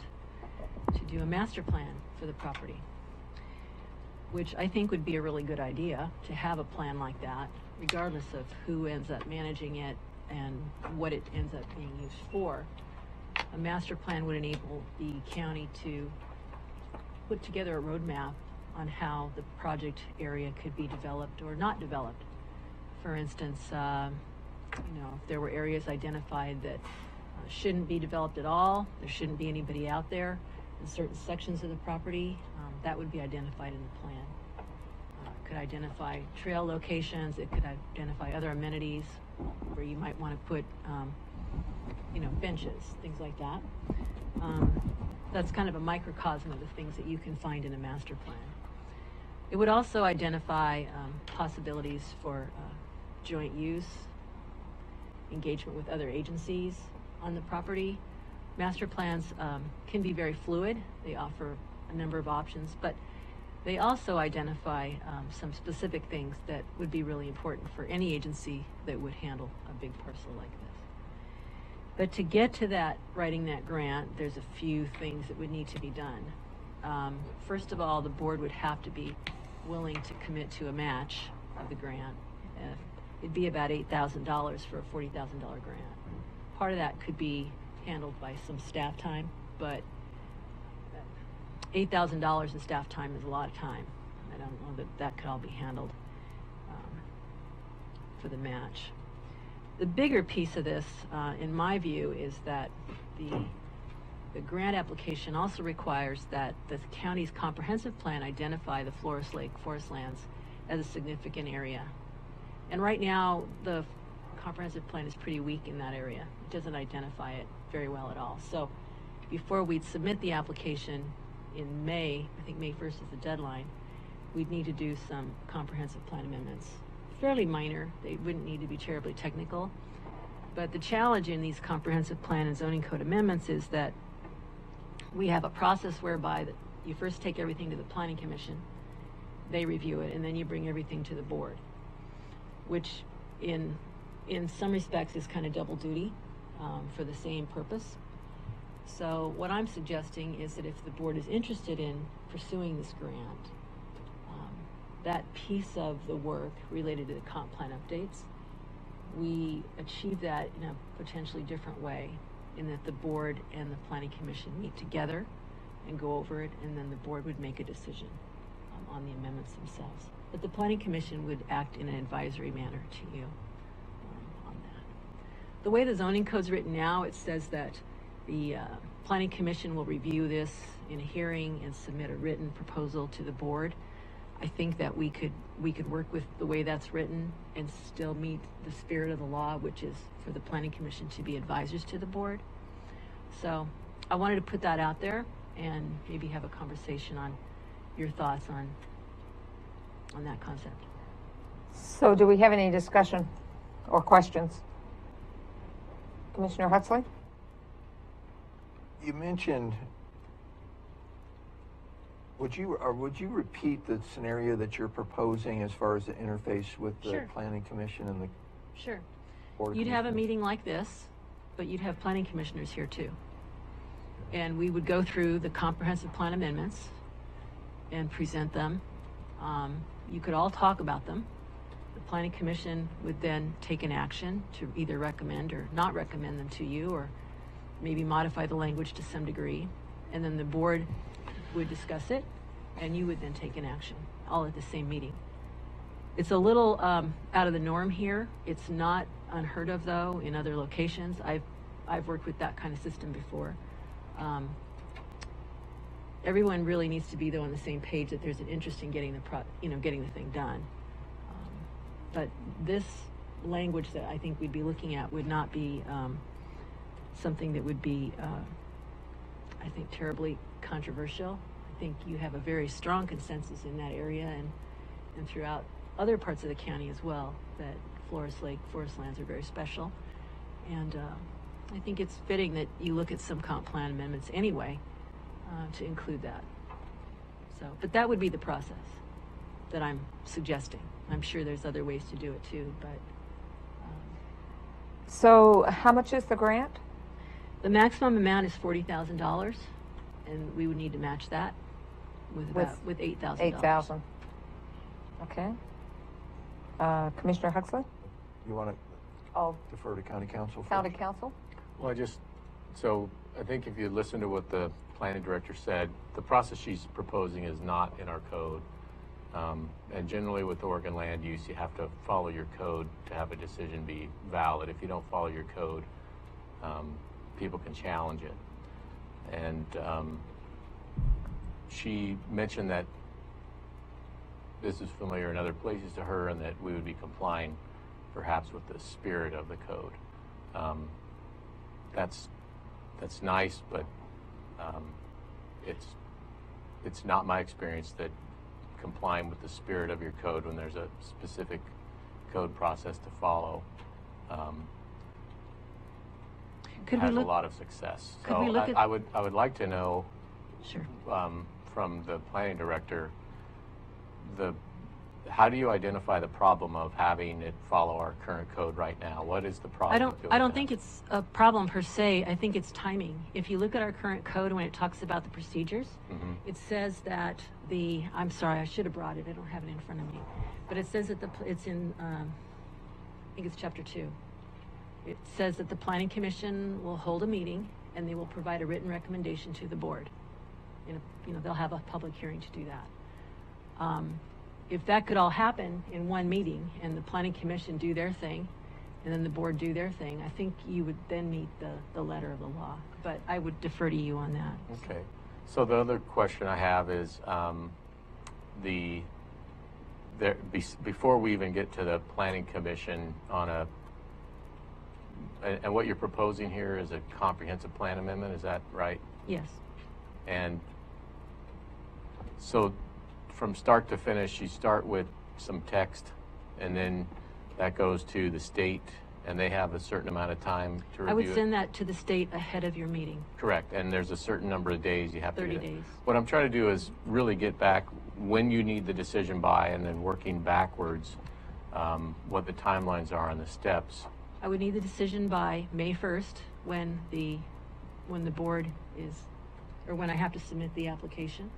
Speaker 6: to do a master plan for the property, which I think would be a really good idea, to have a plan like that, regardless of who ends up managing it and what it ends up being used for. A master plan would enable the county to put together a roadmap on how the project area could be developed or not developed. For instance, if there were areas identified that shouldn't be developed at all, there shouldn't be anybody out there in certain sections of the property, that would be identified in the plan. It could identify trail locations, it could identify other amenities where you might want to put benches, things like that. That's kind of a microcosm of the things that you can find in a master plan. It would also identify possibilities for joint use, engagement with other agencies on the property. Master plans can be very fluid. They offer a number of options, but they also identify some specific things that would be really important for any agency that would handle a big parcel like this. But to get to that, writing that grant, there's a few things that would need to be done. First of all, the board would have to be willing to commit to a match of the grant. It'd be about $8,000 for a $40,000 grant. Part of that could be handled by some staff time, but $8,000 in staff time is a lot of time. I don't know that that could all be handled for the match. The bigger piece of this, in my view, is that the grant application also requires that the county's comprehensive plan identify the Flores Lake forest lands as a significant area. And right now, the comprehensive plan is pretty weak in that area. It doesn't identify it very well at all. So before we'd submit the application in May, I think May 1st is the deadline, we'd need to do some comprehensive plan amendments. Fairly minor, they wouldn't need to be terribly technical. But the challenge in these comprehensive plan and zoning code amendments is that we have a process whereby that you first take everything to the Planning Commission, they review it, and then you bring everything to the board, which in some respects is kind of double duty for the same purpose. So what I'm suggesting is that if the board is interested in pursuing this grant, that piece of the work related to the comp plan updates, we achieve that in a potentially different way, in that the board and the Planning Commission meet together and go over it, and then the board would make a decision on the amendments themselves. But the Planning Commission would act in an advisory manner to you on that. The way the zoning code's written now, it says that the Planning Commission will review this in a hearing and submit a written proposal to the board. I think that we could work with the way that's written and still meet the spirit of the law, which is for the Planning Commission to be advisors to the board. So I wanted to put that out there and maybe have a conversation on your thoughts on that concept.
Speaker 4: So do we have any discussion or questions? Commissioner Huxley?
Speaker 3: You mentioned, would you repeat the scenario that you're proposing as far as the interface with the
Speaker 6: Sure.
Speaker 3: Planning Commission and the
Speaker 6: Sure.
Speaker 3: Board of
Speaker 6: You'd have a
Speaker 3: Commissioners?
Speaker 6: meeting like this, but you'd have planning commissioners here too. And we would go through the comprehensive plan amendments and present them. You could all talk about them. The Planning Commission would then take an action to either recommend or not recommend them to you, or maybe modify the language to some degree. And then the board would discuss it, and you would then take an action, all at the same meeting. It's a little out of the norm here. It's not unheard of, though, in other locations. I've worked with that kind of system before. Everyone really needs to be, though, on the same page that there's an interest in getting getting the thing done. But this language that I think we'd be looking at would not be something that would be, I think, terribly controversial. I think you have a very strong consensus in that area and throughout other parts of the county as well, that Flores Lake forest lands are very special. And I think it's fitting that you look at some comp plan amendments anyway to include that. So, but that would be the process that I'm suggesting. I'm sure there's other ways to do it too, but.
Speaker 4: So how much is the grant?
Speaker 6: The maximum amount is $40,000, and we would need to match that with $8,000.
Speaker 4: 8,000. Okay. Commissioner Huxley?
Speaker 3: You want to
Speaker 4: Oh,
Speaker 3: defer to County Council first?
Speaker 4: County Council?
Speaker 5: Well, so I think if you listen to what the planning director said, the process she's proposing is not in our code. And generally with Oregon land use, you have to follow your code to have a decision be valid. If you don't follow your code, people can challenge it. And she mentioned that this is familiar in other places to her, and that we would be complying perhaps with the spirit of the code. That's nice, but it's not my experience that complying with the spirit of your code when there's a specific code process to follow has a lot of success.
Speaker 6: Could
Speaker 5: So
Speaker 6: we look at-
Speaker 5: I would like to know
Speaker 6: Sure.
Speaker 5: from the planning director, how do you identify the problem of having it follow our current code right now? What is the problem?
Speaker 6: I don't think it's a problem per se. I think it's timing. If you look at our current code, when it talks about the procedures, it says that I'm sorry, I should have brought it. I don't have it in front of me. But it says that it's in, I think it's chapter 2. It says that the Planning Commission will hold a meeting and they will provide a written recommendation to the board. they'll have a public hearing to do that. If that could all happen in one meeting and the planning commission do their thing and then the board do their thing, I think you would then meet the letter of the law. But I would defer to you on that.
Speaker 5: Okay. So the other question I have is before we even get to the planning commission on and what you're proposing here is a comprehensive plan amendment, is that right?
Speaker 6: Yes.
Speaker 5: And so from start to finish, you start with some text, and then that goes to the state, and they have a certain amount of time to review it.
Speaker 6: I would send that to the state ahead of your meeting.
Speaker 5: Correct, and there's a certain number of days you have to do
Speaker 6: 30
Speaker 5: it.
Speaker 6: days.
Speaker 5: What I'm trying to do is really get back when you need the decision by, and then working backwards, what the timelines are and the steps.
Speaker 6: I would need the decision by May 1st when the board is, or when I have to submit the application.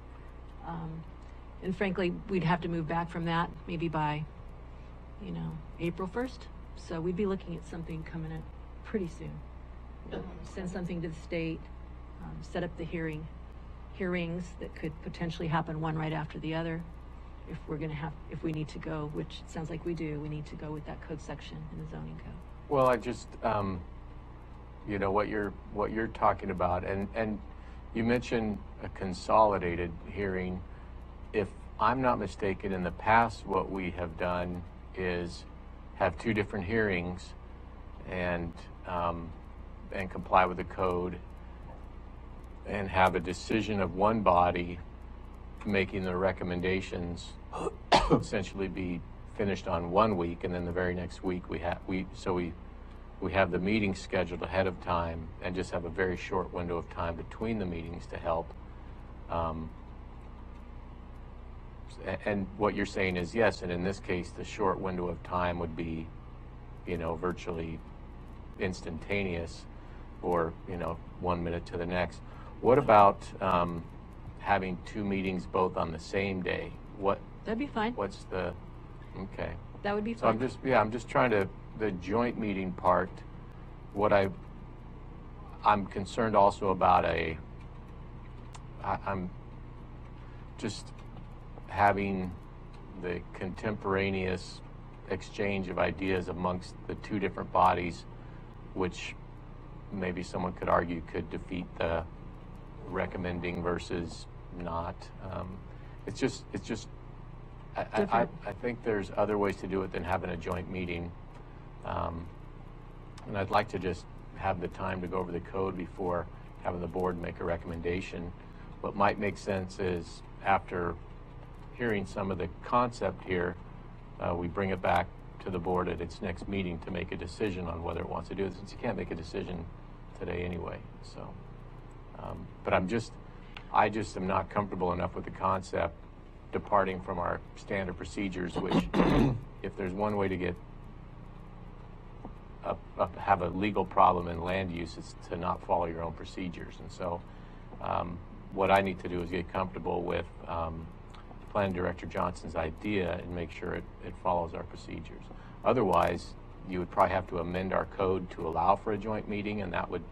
Speaker 6: And frankly, we'd have to move back from that maybe by, April 1st. So we'd be looking at something coming up pretty soon. Send something to the state, set up the hearings that could potentially happen one right after the other. If we need to go, which it sounds like we do, we need to go with that code section in the zoning code.
Speaker 5: Well, I just, what you're talking about, and you mentioned a consolidated hearing. If I'm not mistaken, in the past, what we have done is have two different hearings and comply with the code and have a decision of one body making the recommendations essentially be finished on 1 week, and then the very next week we have the meeting scheduled ahead of time and just have a very short window of time between the meetings to help. And what you're saying is yes, and in this case, the short window of time would be, virtually instantaneous, or 1 minute to the next. What about having two meetings both on the same day?
Speaker 6: That'd be fine.
Speaker 5: What's the? Okay.
Speaker 6: That would be
Speaker 5: So
Speaker 6: fine.
Speaker 5: I'm just trying to, the joint meeting part. What I'm concerned also about I'm just having the contemporaneous exchange of ideas amongst the two different bodies, which maybe someone could argue could defeat the recommending versus not. It's just I think there's other ways to do it than having a joint meeting. And I'd like to just have the time to go over the code before having the board make a recommendation. What might make sense is after hearing some of the concept here, we bring it back to the board at its next meeting to make a decision on whether it wants to do it, since you can't make a decision today anyway. So, but I just am not comfortable enough with the concept departing from our standard procedures, which if there's one way to get have a legal problem in land use, is to not follow your own procedures. And so what I need to do is get comfortable with Planning Director Johnson's idea and make sure it follows our procedures. Otherwise, you would probably have to amend our code to allow for a joint meeting, and that would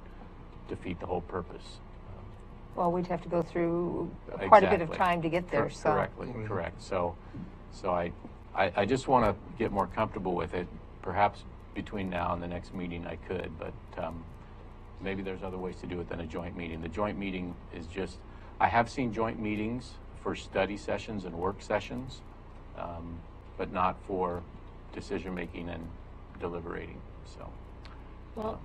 Speaker 5: defeat the whole purpose.
Speaker 4: Well, we'd have to go through quite a bit of
Speaker 5: Exactly.
Speaker 4: time to get there. So.
Speaker 5: Correct. So I just want to get more comfortable with it. Perhaps between now and the next meeting I could, but maybe there's other ways to do it than a joint meeting. The joint meeting is just, I have seen joint meetings for study sessions and work sessions, but not for decision making and deliberating. So,
Speaker 6: Well,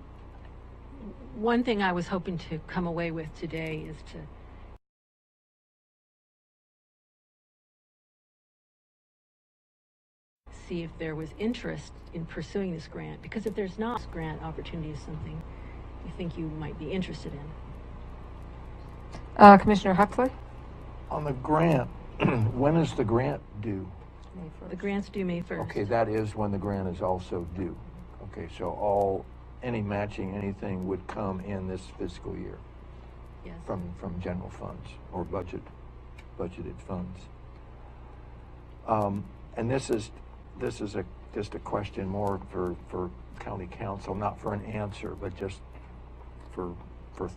Speaker 6: one thing I was hoping to come away with today is to see if there was interest in pursuing this grant, because if there's not, this grant opportunity is something you think you might be interested in.
Speaker 4: Commissioner Huxley?
Speaker 3: On the grant, when is the grant due?
Speaker 4: May 1st.
Speaker 6: The grant's due May 1st.
Speaker 3: Okay, that is when the grant is also due. Okay, so any matching, anything would come in this fiscal year
Speaker 6: Yes.
Speaker 3: from general funds or budgeted funds. And this is just a question more for county council, not for an answer, but just for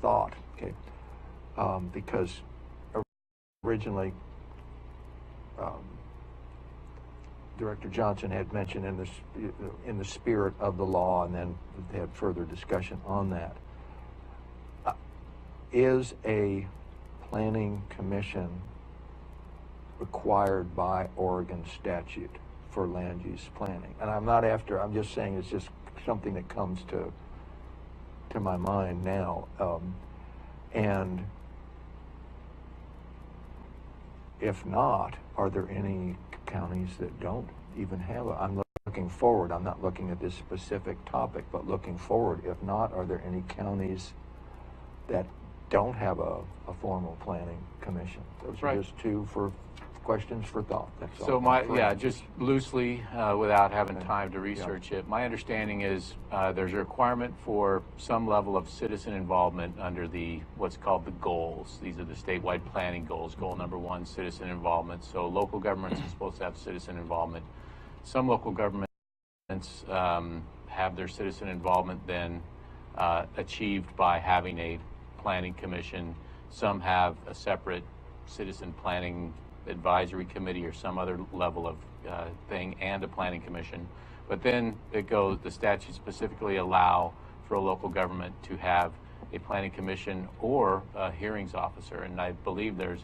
Speaker 3: thought. Okay, because originally Director Johnson had mentioned in the spirit of the law, and then they had further discussion on that. Is a planning commission required by Oregon statute for land use planning? And I'm just saying it's just something that comes to my mind now. And if not, are there any counties that don't even have I'm looking forward. I'm not looking at this specific topic, but looking forward. If not, are there any counties that don't have a formal planning commission? Those are just two questions for thought. That's
Speaker 5: So
Speaker 3: all.
Speaker 5: just loosely, without having time to research it, my understanding is there's a requirement for some level of citizen involvement under what's called the goals. These are the statewide planning goals. Goal number 1, citizen involvement. So local governments are supposed to have citizen involvement. Some local governments have their citizen involvement then achieved by having a planning commission. Some have a separate citizen planning advisory committee or some other level of thing and a planning commission. But then the statutes specifically allow for a local government to have a planning commission or a hearings officer. And I believe there's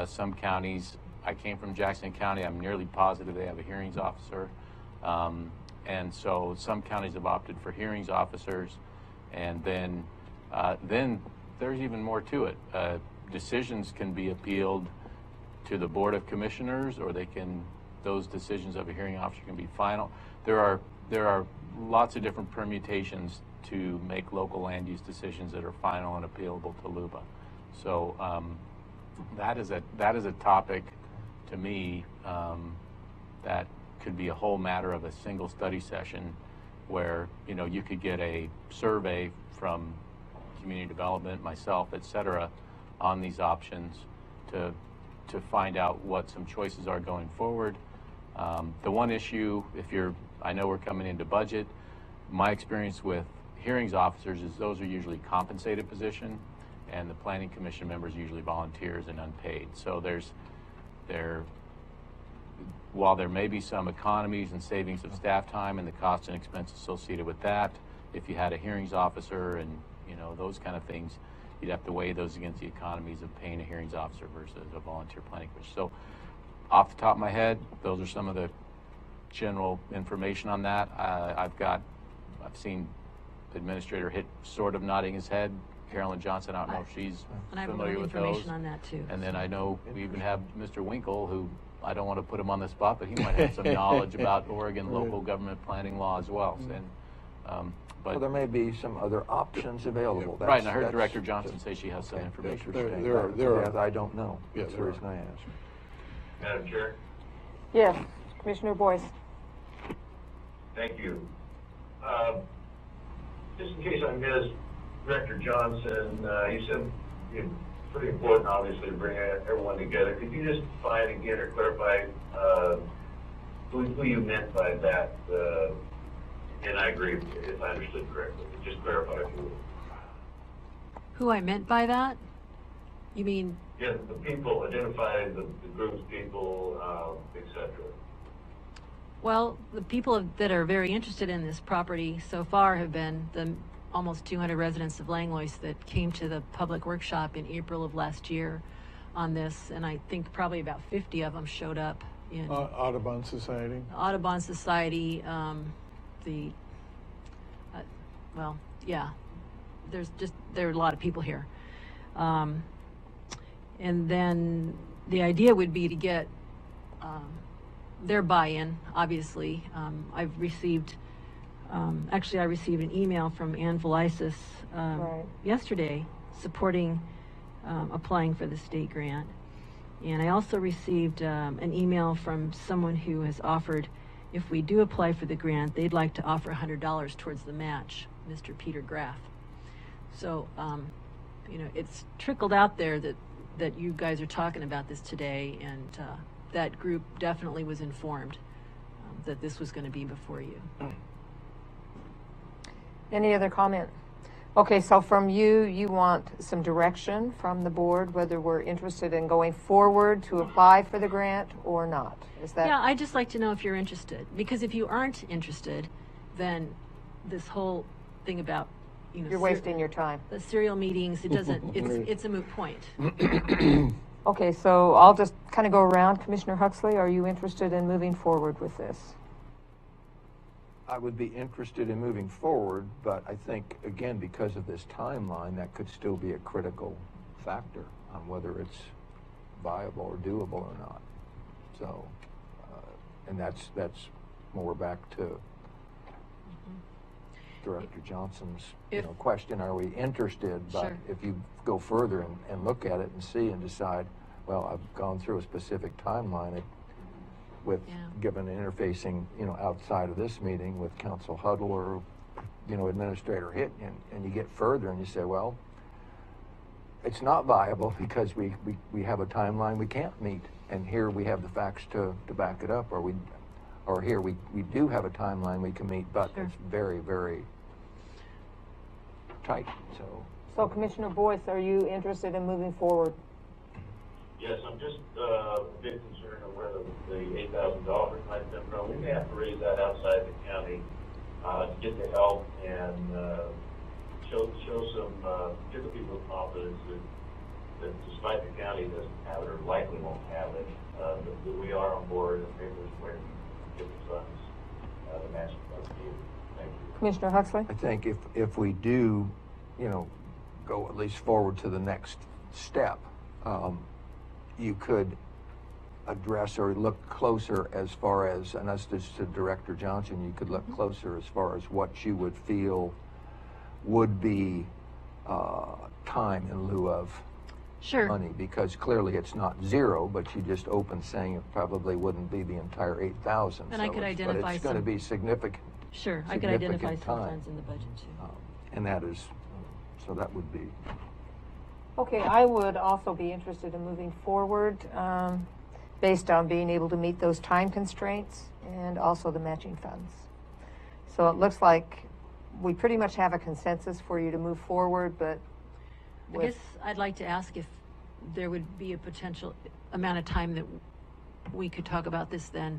Speaker 5: some counties, I came from Jackson County, I'm nearly positive they have a hearings officer. And so some counties have opted for hearings officers. And then there's even more to it. Decisions can be appealed to the Board of Commissioners, or those decisions of a hearing officer can be final. There are lots of different permutations to make local land use decisions that are final and appealable to LUBA. So that is a topic to me that could be a whole matter of a single study session, where you could get a survey from community development, myself, et cetera, on these options to find out what some choices are going forward. The one issue, I know we're coming into budget, my experience with hearings officers is those are usually compensated position, and the planning commission members usually volunteers and unpaid. So while there may be some economies and savings of staff time and the cost and expense associated with that, if you had a hearings officer and those kind of things, you'd have to weigh those against the economies of paying a hearings officer versus a volunteer planning commission. So off the top of my head, those are some of the general information on that. I've seen the administrator sort of nodding his head. Carolyn Johnson, I don't know if she's familiar with those.
Speaker 6: Information on that too.
Speaker 5: And then I know we even have Mr. Winkle, who I don't want to put him on the spot, but he might have some knowledge about Oregon local government planning law as well. And
Speaker 3: Well, there may be some other options available.
Speaker 5: Right, and I heard Director Johnson say she has some information.
Speaker 3: There are. I don't know.
Speaker 1: Yes,
Speaker 3: That's the reason I asked.
Speaker 2: Madam Chair?
Speaker 4: Yes, Commissioner Boyce.
Speaker 2: Thank you. Just in case I missed, Director Johnson, you said it's pretty important, obviously, to bring everyone together. Could you just define again or clarify who you meant by that? And I agree, if I understood correctly. Just clarify if you would.
Speaker 6: Who I meant by that? You mean?
Speaker 2: Yeah, the people, identify the groups, people, et cetera.
Speaker 6: Well, the people that are very interested in this property so far have been the almost 200 residents of Langlois that came to the public workshop in April of last year on this, and I think probably about 50 of them showed up in
Speaker 1: Audubon Society.
Speaker 6: Audubon Society. There are a lot of people here, and then the idea would be to get their buy-in. Obviously, I received an email from Ann Velisis yesterday supporting applying for the state grant, and I also received an email from someone who has offered, if we do apply for the grant, they'd like to offer $100 towards the match, Mr. Peter Graff. So, it's trickled out there that you guys are talking about this today, and that group definitely was informed that this was going to be before you.
Speaker 4: Any other comment? Okay, so from you, you want some direction from the board, whether we're interested in going forward to apply for the grant or not? Is that?
Speaker 6: Yeah, I'd just like to know if you're interested, because if you aren't interested, then this whole thing about, you know,
Speaker 4: You're wasting your time.
Speaker 6: the serial meetings, it doesn't, it's a moot point.
Speaker 4: Okay, so I'll just kind of go around. Commissioner Huxley, are you interested in moving forward with this?
Speaker 3: I would be interested in moving forward, but I think, again, because of this timeline, that could still be a critical factor on whether it's viable or doable or not. So, and that's more back to Director Johnson's question, are we interested? But
Speaker 6: Sure.
Speaker 3: if you go further and look at it and see and decide, well, I've gone through a specific timeline with given interfacing, outside of this meeting with Council Huddle or, Administrator Hitt, and you get further and you say, well, it's not viable because we have a timeline we can't meet, and here we have the facts to back it up, or here we do have a timeline we can meet, but it's very, very tight.
Speaker 4: So Commissioner Boyce, are you interested in moving forward?
Speaker 2: Yes, I'm just a bit concerned of whether the $8,000 might be thrown. We may have to raise that outside the county to get the help and show some, give the people confidence that despite the county doesn't have it or likely won't have it, that we are on board and maybe there's a way to get the funds, the matching funds needed. Thank you.
Speaker 4: Commissioner Huxley?
Speaker 3: I think if we do, go at least forward to the next step, you could address or look closer as far as, and that's just to Director Johnson, you could look closer as far as what you would feel would be time in lieu of money, because clearly it's not zero, but you just opened saying it probably wouldn't be the entire 8,000.
Speaker 6: And I could identify
Speaker 3: but it's going to be significant.
Speaker 6: Sure, I could identify some
Speaker 3: time.
Speaker 6: funds in the budget too.
Speaker 3: And that is, so that would be.
Speaker 4: Okay, I would also be interested in moving forward based on being able to meet those time constraints and also the matching funds. So it looks like we pretty much have a consensus for you to move forward, but
Speaker 6: I guess I'd like to ask if there would be a potential amount of time that we could talk about this then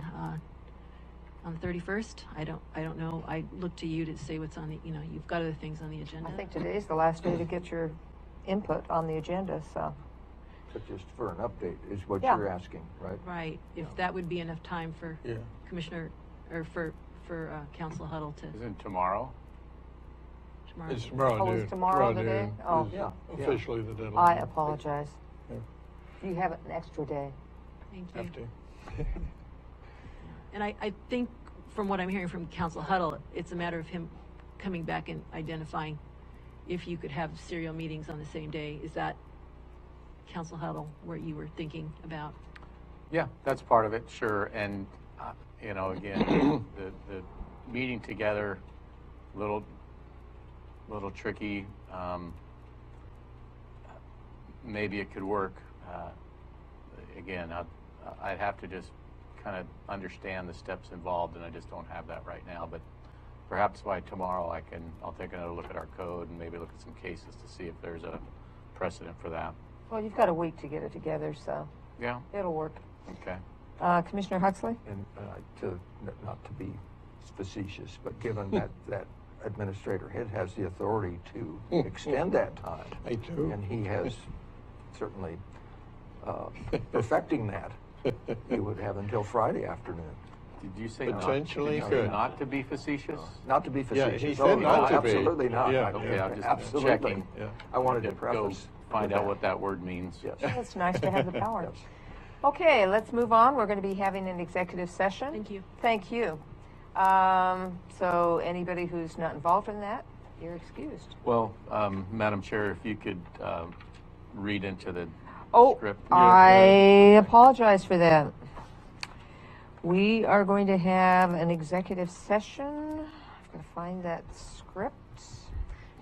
Speaker 6: on the 31st. I don't know. I look to you to say what's on the, you've got other things on the agenda.
Speaker 4: I think today's the last day to get your input on the agenda, so.
Speaker 3: But just for an update is what you're asking, right?
Speaker 6: Right. If that would be enough time for Commissioner, or for Council Huddle to.
Speaker 5: Isn't tomorrow?
Speaker 6: Tomorrow.
Speaker 1: It's tomorrow noon.
Speaker 4: It's tomorrow the day?
Speaker 1: Noon
Speaker 4: Oh.
Speaker 1: is officially the deadline.
Speaker 4: I apologize.
Speaker 1: Yeah.
Speaker 4: You have an extra day.
Speaker 6: Thank you.
Speaker 1: Have to.
Speaker 6: And I think from what I'm hearing from Council Huddle, it's a matter of him coming back and identifying if you could have serial meetings on the same day. Is that Council Huddle where you were thinking about?
Speaker 5: Yeah, that's part of it, sure. And, again, the meeting together, little tricky. Maybe it could work. Again, I'd have to just kind of understand the steps involved, and I just don't have that right now. But perhaps by tomorrow I'll take another look at our code and maybe look at some cases to see if there's a precedent for that.
Speaker 4: Well, you've got a week to get it together, so
Speaker 5: Yeah.
Speaker 4: it'll work.
Speaker 5: Okay.
Speaker 4: Commissioner Huxley?
Speaker 3: And not to be facetious, but given that Administrator Hitt has the authority to extend that time.
Speaker 1: I do.
Speaker 3: And he has certainly perfecting that. He would have until Friday afternoon.
Speaker 5: Did you say
Speaker 1: Potentially
Speaker 5: not,
Speaker 1: could.
Speaker 5: not to be facetious?
Speaker 3: Not to be facetious.
Speaker 1: he said not to be.
Speaker 3: Absolutely not.
Speaker 1: Yeah,
Speaker 5: Okay, I'm just
Speaker 3: Absolutely.
Speaker 5: checking.
Speaker 1: Yeah.
Speaker 3: I wanted to
Speaker 5: Go
Speaker 3: preface.
Speaker 5: find
Speaker 3: with
Speaker 5: out
Speaker 3: that.
Speaker 5: what that word means.
Speaker 3: Yes.
Speaker 4: It's nice to have the power.
Speaker 3: Yes.
Speaker 4: Okay, let's move on. We're going to be having an executive session.
Speaker 6: Thank you.
Speaker 4: Thank you. So anybody who's not involved in that, you're excused.
Speaker 5: Well, Madam Chair, if you could read into the script.
Speaker 4: I apologize for that. We are going to have an executive session. I've got to find that script.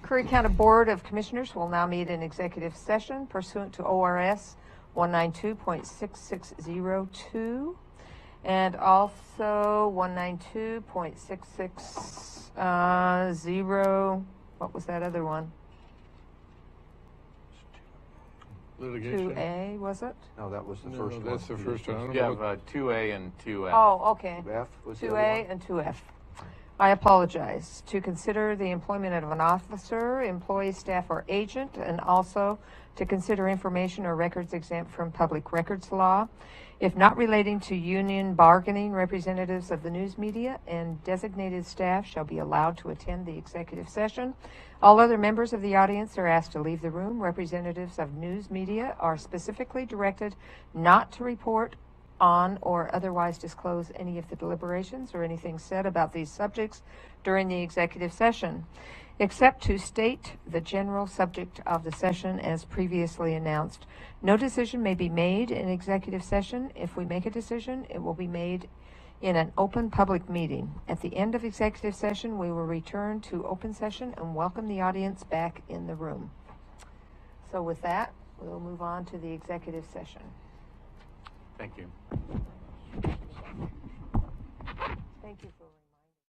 Speaker 4: Curry County Board of Commissioners will now meet in executive session pursuant to ORS 192.6602 and also 192.660, what was that other one?
Speaker 1: litigation.
Speaker 4: 2A, was it?
Speaker 3: No, that was the
Speaker 1: No,
Speaker 3: first one.
Speaker 1: that's the first one. I don't
Speaker 5: You
Speaker 1: know
Speaker 5: have 2A and 2F.
Speaker 4: Oh, okay.
Speaker 3: 2F was the
Speaker 4: 2A
Speaker 3: other one?
Speaker 4: and 2F. I apologize. To consider the employment of an officer, employee, staff, or agent, and also to consider information or records exempt from public records law. If not relating to union bargaining, representatives of the news media and designated staff shall be allowed to attend the executive session. All other members of the audience are asked to leave the room. Representatives of news media are specifically directed not to report on or otherwise disclose any of the deliberations or anything said about these subjects during the executive session, except to state the general subject of the session as previously announced. No decision may be made in executive session. If we make a decision, it will be made in an open public meeting. At the end of executive session, we will return to open session and welcome the audience back in the room. So with that, we'll move on to the executive session.
Speaker 5: Thank you.
Speaker 4: Thank you for